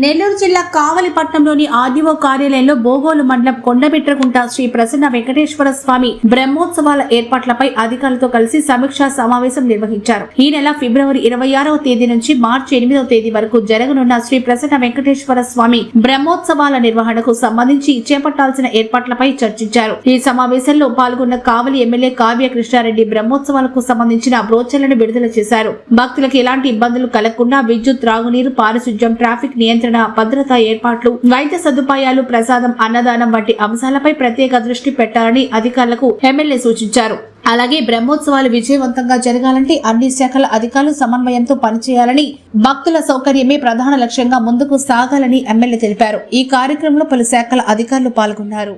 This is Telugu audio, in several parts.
నెల్లూరు జిల్లా కావలిపట్నంలోని ఆర్డీఓ కార్యాలయంలో బోగోలు మండలం కొండబిట్రగుంట శ్రీ ప్రసన్న వెంకటేశ్వర స్వామి బ్రహ్మోత్సవాల ఏర్పాట్లపై అధికారులతో కలిసి సమీక్షా సమావేశం నిర్వహించారు. ఈ నెల ఫిబ్రవరి 26వ తేదీ నుంచి మార్చి 8వ తేదీ వరకు జరగనున్న శ్రీ ప్రసన్న వెంకటేశ్వర స్వామి బ్రహ్మోత్సవాల నిర్వహణకు సంబంధించి చేపట్టాల్సిన ఏర్పాట్లపై చర్చించారు. ఈ సమావేశంలో పాల్గొన్న కావలి ఎమ్మెల్యే కావ్య కృష్ణారెడ్డి బ్రహ్మోత్సవాలకు సంబంధించిన బ్రోచర్లను విడుదల చేశారు. భక్తులకు ఎలాంటి ఇబ్బందులు కలగకుండా విద్యుత్, త్రాగునీరు, పారిశుధ్యం, ట్రాఫిక్ నియంత్రణ, భద్రతా ఏర్పాట్లు, వైద్య సదుపాయాలు, ప్రసాదం, అన్నదానం వంటి అంశాలపై ప్రత్యేక దృష్టి పెట్టాలని అధికారులకు ఎమ్మెల్యే సూచించారు. అలాగే బ్రహ్మోత్సవాలు విజయవంతంగా జరగాలంటే అన్ని శాఖల అధికారులు సమన్వయంతో పనిచేయాలని, భక్తుల సౌకర్యమే ప్రధాన లక్ష్యంగా ముందుకు సాగాలని ఎమ్మెల్యే తెలిపారు. ఈ కార్యక్రమంలో పలు శాఖల అధికారులు పాల్గొన్నారు.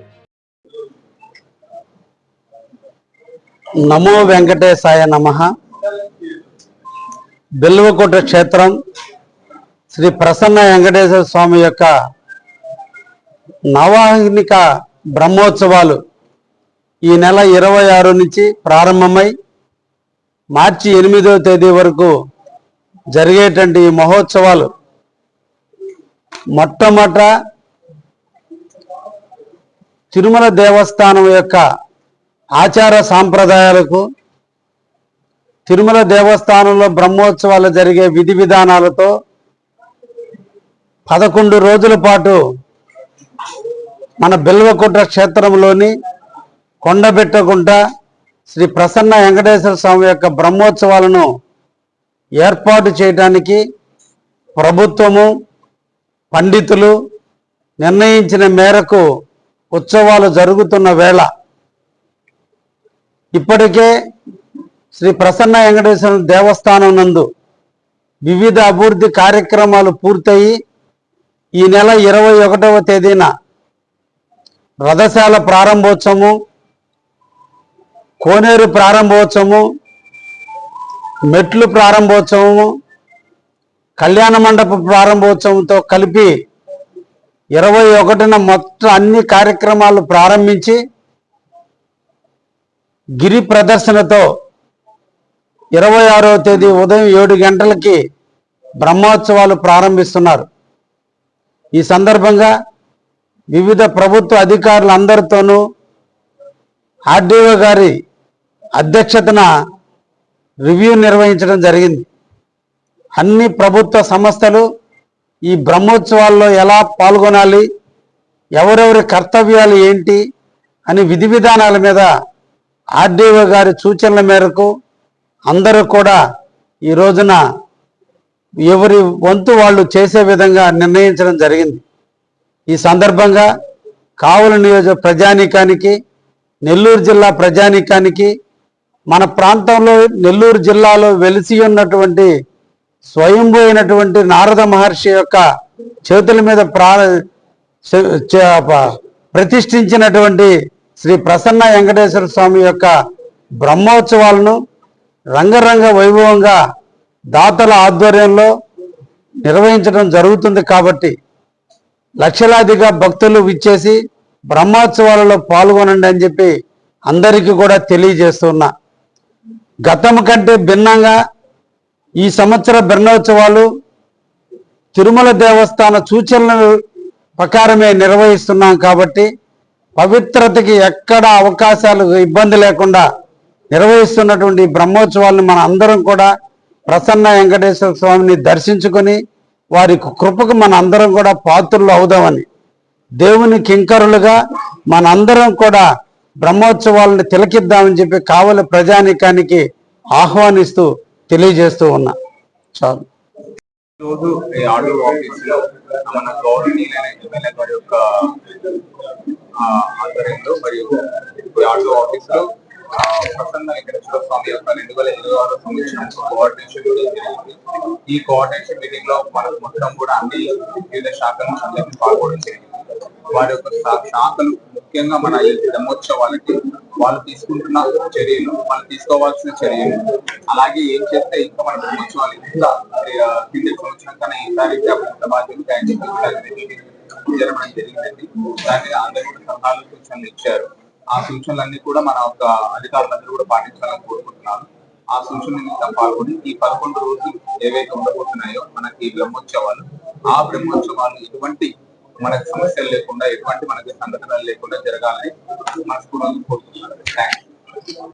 నమో వెంకటేశాయ నమః. బెల్వకోట క్షేత్రం శ్రీ ప్రసన్న వెంకటేశ్వర స్వామి యొక్క నవాహనిక బ్రహ్మోత్సవాలు ఈ నెల 26 నుంచి ప్రారంభమై మార్చి 8వ తేదీ వరకు జరిగేటువంటి ఈ మహోత్సవాలు మొట్టమొదట తిరుమల దేవస్థానం యొక్క ఆచార సాంప్రదాయాలకు, తిరుమల దేవస్థానంలో బ్రహ్మోత్సవాలు జరిగే విధి విధానాలతో 11 రోజుల పాటు మన బెల్వకుంట క్షేత్రంలోని కొండబెట్టగుంట శ్రీ ప్రసన్న వెంకటేశ్వర స్వామి యొక్క బ్రహ్మోత్సవాలను ఏర్పాటు చేయడానికి ప్రభుత్వము, పండితులు నిర్ణయించిన మేరకు ఉత్సవాలు జరుగుతున్న వేళ ఇప్పటికే శ్రీ ప్రసన్న వెంకటేశ్వర దేవస్థానం నందు వివిధ అభివృద్ధి కార్యక్రమాలు పూర్తయి ఈ నెల 21వ తేదీన రథశాల ప్రారంభోత్సవము, కోనేరు ప్రారంభోత్సవము, మెట్లు ప్రారంభోత్సవము, కళ్యాణ మండప ప్రారంభోత్సవంతో కలిపి 21న మొత్తం అన్ని కార్యక్రమాలు ప్రారంభించి గిరి ప్రదర్శనతో 26వ తేదీ ఉదయం 7 గంటలకి బ్రహ్మోత్సవాలు ప్రారంభిస్తున్నారు. ఈ సందర్భంగా వివిధ ప్రభుత్వ అధికారులందరితోనూ ఆర్డీఓ గారి అధ్యక్షతన రివ్యూ నిర్వహించడం జరిగింది. అన్ని ప్రభుత్వ సంస్థలు ఈ బ్రహ్మోత్సవాల్లో ఎలా పాల్గొనాలి, ఎవరెవరి కర్తవ్యాలు ఏంటి అని విధి విధానాల మీద ఆర్డీఓ గారి సూచనల మేరకు అందరూ కూడా ఈ రోజున ఎవరి వంతు వాళ్ళు చేసే విధంగా నిర్ణయించడం జరిగింది. ఈ సందర్భంగా కావలి నియోజక ప్రజానీకానికి, నెల్లూరు జిల్లా ప్రజానీకానికి, మన ప్రాంతంలో నెల్లూరు జిల్లాలో వెలిసి ఉన్నటువంటి స్వయంభూ అయినటువంటి నారద మహర్షి యొక్క చేతుల మీద ప్రతిష్ఠించినటువంటి శ్రీ ప్రసన్న వెంకటేశ్వర స్వామి యొక్క బ్రహ్మోత్సవాలను రంగరంగ వైభవంగా దాతల ఆధ్వర్యంలో నిర్వహించడం జరుగుతుంది. కాబట్టి లక్షలాదిగా భక్తులు విచ్చేసి బ్రహ్మోత్సవాలలో పాల్గొనండి అని చెప్పి అందరికీ కూడా తెలియజేస్తున్నా. గతం కంటే భిన్నంగా ఈ సంవత్సర బ్రహ్మోత్సవాలు తిరుమల దేవస్థాన సూచనల ప్రకారమే నిర్వహిస్తున్నాం. కాబట్టి పవిత్రతకి ఎక్కడ అవకాశాలు ఇబ్బంది లేకుండా నిర్వహిస్తున్నటువంటి బ్రహ్మోత్సవాలను మన అందరం కూడా ప్రసన్న వెంకటేశ్వర స్వామిని దర్శించుకొని వారి కృపకు మన అందరం కూడా పాత్రులు అవుదామని, దేవుని కింకరులుగా మనందరం కూడా బ్రహ్మోత్సవాలను తిలకిద్దామని చెప్పి కావలి ప్రజానీకానికి ఆహ్వానిస్తూ తెలియజేస్తూ ఉన్నా. చాలు. రోజు ఈ ఆర్డీఓ ఆఫీసులో మన గౌరవనీయులైన ఎమ్మెల్యే గారి యొక్క ఆధ్వర్యంలో మరియు ఈ ఆర్డీఓ ఆఫీసులో ప్రసన్న వెంకటేశ్వర స్వామి యొక్క 2026 సంవత్సరం కోఆర్డినేషన్ మీటింగ్ జరిగింది. ఈ కోఆర్డినేషన్ మీటింగ్ లో మనకు మొత్తం కూడా అన్ని వివిధ శాఖల నుంచి అందరికీ పాల్గొనడం జరిగింది. వారి యొక్క శాఖలు ముఖ్యంగా మన ఈ బ్రహ్మోత్సవాలకి వాళ్ళు తీసుకుంటున్న చర్యలు, వాళ్ళు తీసుకోవాల్సిన చర్యలు, అలాగే ఏం చేస్తే ఇంకా మన బ్రహ్మోత్సవాలు ఇంకా కింద సంవత్సరం కన్నా ఈసారి బాధ్యతలు జరగడం జరిగిందండి. దాని మీద అందరూ కూడా సలహాలు, సూచనలు ఇచ్చారు. ఆ సూచనలన్నీ కూడా మన యొక్క అధికారులందరూ కూడా పాటించాలని కోరుకుంటున్నాను. ఆ సూచనలు పాల్గొని ఈ 11 రోజులు ఏవైతే ఉండబోతున్నాయో మనకి బ్రహ్మోత్సవాలు ఆ బ్రహ్మోత్సవాలు ఎటువంటి మనకు సమస్యలు లేకుండా, ఎటువంటి మనకి సంఘటనలు లేకుండా జరగాలని మనస్ఫూర్తిగా కోరుకుంటున్నాను. థ్యాంక్స్.